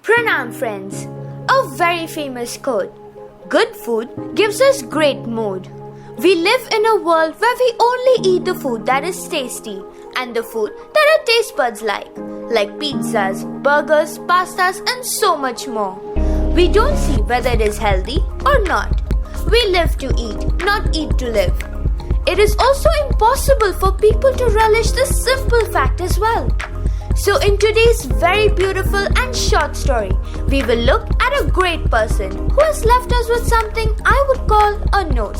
Pranam friends, a very famous quote. Good food gives us great mood. We live in a world where we only eat the food that is tasty and the food that our taste buds like pizzas, burgers, pastas and so much more. We don't see whether it is healthy or not. We live to eat, not eat to live. It is also impossible for people to relish this simple fact as well. So in today's very beautiful and short story, we will look at a great person who has left us with something I would call a note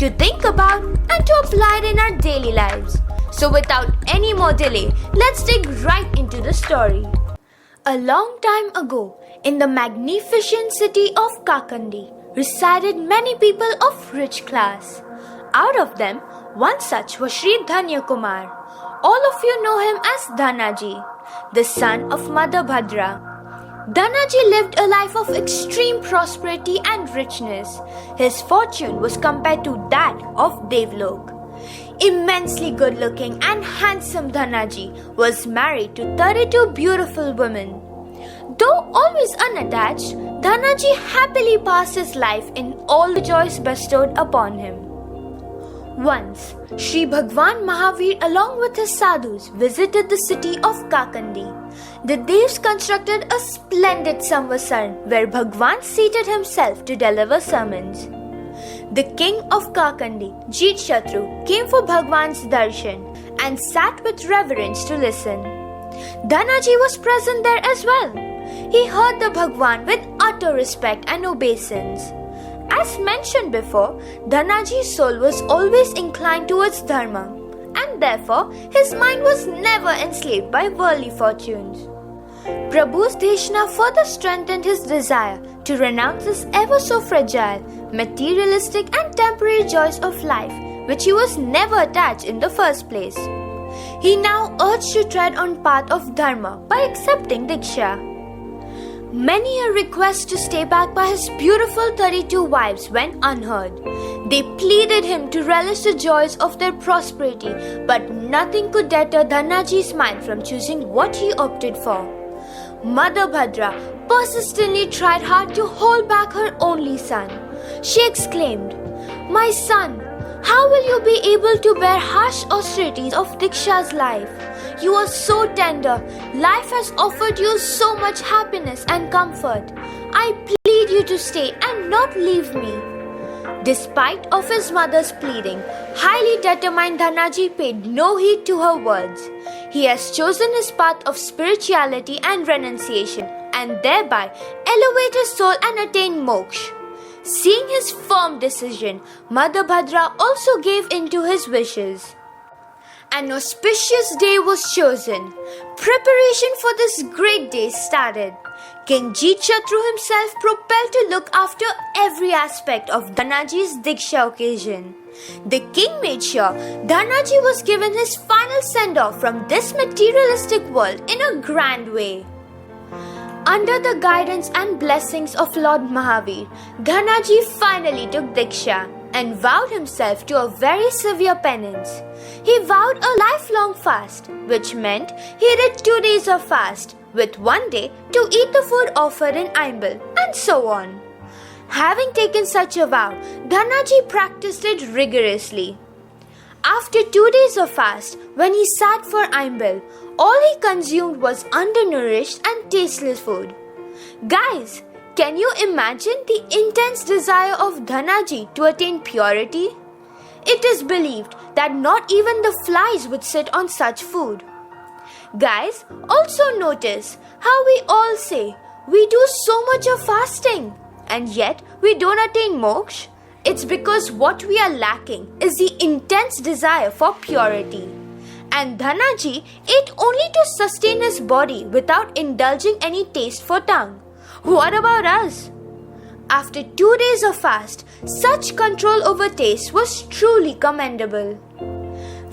to think about and to apply it in our daily lives. So without any more delay, let's dig right into the story. A long time ago, in the magnificent city of Kakandi, resided many people of rich class. Out of them, one such was Shri Dhanya Kumar. All of you know him as Dhannaji, the son of Mother Bhadra. Dhannaji lived a life of extreme prosperity and richness. His fortune was compared to that of Devlok. Immensely good-looking and handsome Dhannaji was married to 32 beautiful women. Though always unattached, Dhannaji happily passed his life in all the joys bestowed upon him. Once, Shri Bhagwan Mahavir along with his sadhus visited the city of Kakandi. The Devs constructed a splendid Samvasaran where Bhagwan seated himself to deliver sermons. The king of Kakandi, Jeet Shatru, came for Bhagwan's darshan and sat with reverence to listen. Dhannaji was present there as well. He heard the Bhagwan with utter respect and obeisance. As mentioned before, Dhannaji's soul was always inclined towards dharma, and therefore his mind was never enslaved by worldly fortunes. Prabhu's deshna further strengthened his desire to renounce his ever so fragile, materialistic and temporary joys of life, which he was never attached in the first place. He now urged to tread on path of dharma by accepting Diksha. Many a request to stay back by his beautiful 32 wives went unheard. They pleaded him to relish the joys of their prosperity, but nothing could deter Dhannaji's mind from choosing what he opted for. Mother Bhadra persistently tried hard to hold back her only son. She exclaimed, "My son, how will you be able to bear harsh austerities of Diksha's life? You are so tender. Life has offered you so much happiness and comfort. I plead you to stay and not leave me." Despite of his mother's pleading, highly determined Dhannaji paid no heed to her words. He has chosen his path of spirituality and renunciation and thereby elevate his soul and attain moksha. Seeing his firm decision, Mother Bhadra also gave in to his wishes. An auspicious day was chosen. Preparation for this great day started. King Jeet Shatru himself propelled to look after every aspect of Dhannaji's Diksha occasion. The king made sure Dhannaji was given his final send-off from this materialistic world in a grand way. Under the guidance and blessings of Lord Mahavir, Dhannaji finally took Diksha and vowed himself to a very severe penance. He vowed a lifelong fast, which meant he did 2 days of fast, with 1 day to eat the food offered in Aimbal, and so on. Having taken such a vow, Dhannaji practiced it rigorously. After 2 days of fast, when he sat for Aimbal, all he consumed was undernourished and tasteless food. Guys, can you imagine the intense desire of Dhannaji to attain purity? It is believed that not even the flies would sit on such food. Guys, also notice how we all say we do so much of fasting and yet we don't attain moksha. It's because what we are lacking is the intense desire for purity. And Dhannaji ate only to sustain his body without indulging any taste for tongue. What about us? After 2 days of fast, such control over taste was truly commendable.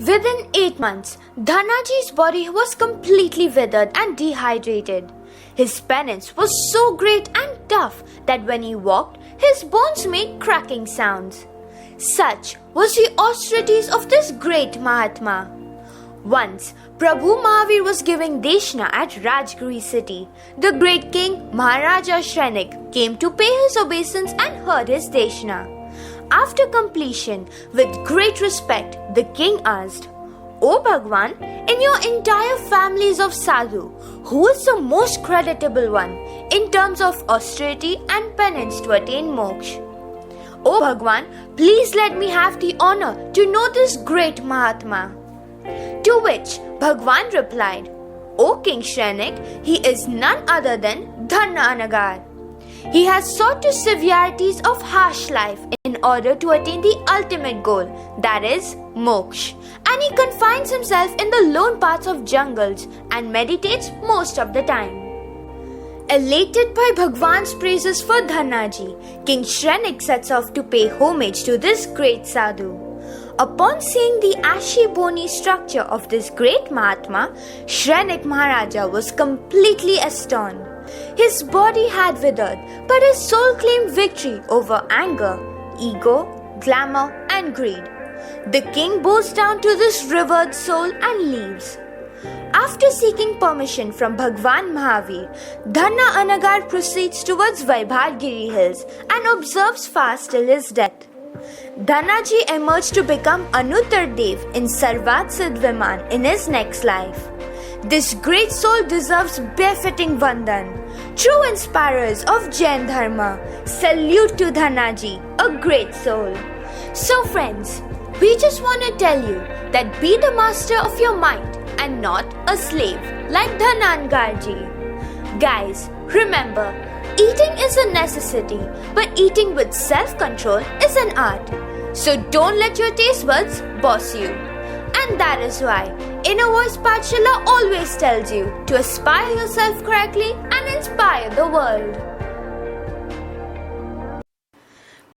Within 8 months, Dhannaji's body was completely withered and dehydrated. His penance was so great and tough that when he walked, his bones made cracking sounds. Such was the austerities of this great Mahatma. Once, Prabhu Mahavir was giving Deshna at Rajgiri city. The great king Maharaja Shri came to pay his obeisance and heard his Deshna. After completion, with great respect, the king asked, "O Bhagwan, in your entire families of sadhu, who is the most creditable one in terms of austerity and penance to attain moksha? O Bhagwan, please let me have the honor to know this great Mahatma." To which Bhagwan replied, "O King Shrenik, he is none other than Dhanna Angaar. He has sought to severities of harsh life in order to attain the ultimate goal, that is, moksha, and he confines himself in the lone parts of jungles and meditates most of the time." Elated by Bhagwan's praises for Dhannaji, King Shrenik sets off to pay homage to this great sadhu. Upon seeing the ashy bony structure of this great Mahatma, Shrenik Maharaja was completely astounded. His body had withered, but his soul claimed victory over anger, ego, glamour, and greed. The king bows down to this revered soul and leaves. After seeking permission from Bhagwan Mahavir, Dhanna Angaar proceeds towards Vaibhagiri hills and observes fast till his death. Dhannaji emerged to become Anuttar Dev in Sarvat Siddh Viman in his next life. This great soul deserves befitting Vandan. True inspirers of Jain Dharma, salute to Dhannaji, a great soul. So friends, we just want to tell you that be the master of your mind and not a slave like Dhanna Angaar ji. Guys, remember, eating is a necessity, but eating with self-control is an art. So don't let your taste buds boss you. And that is why Innervoice Pathshala always tells you to aspire yourself correctly and inspire the world.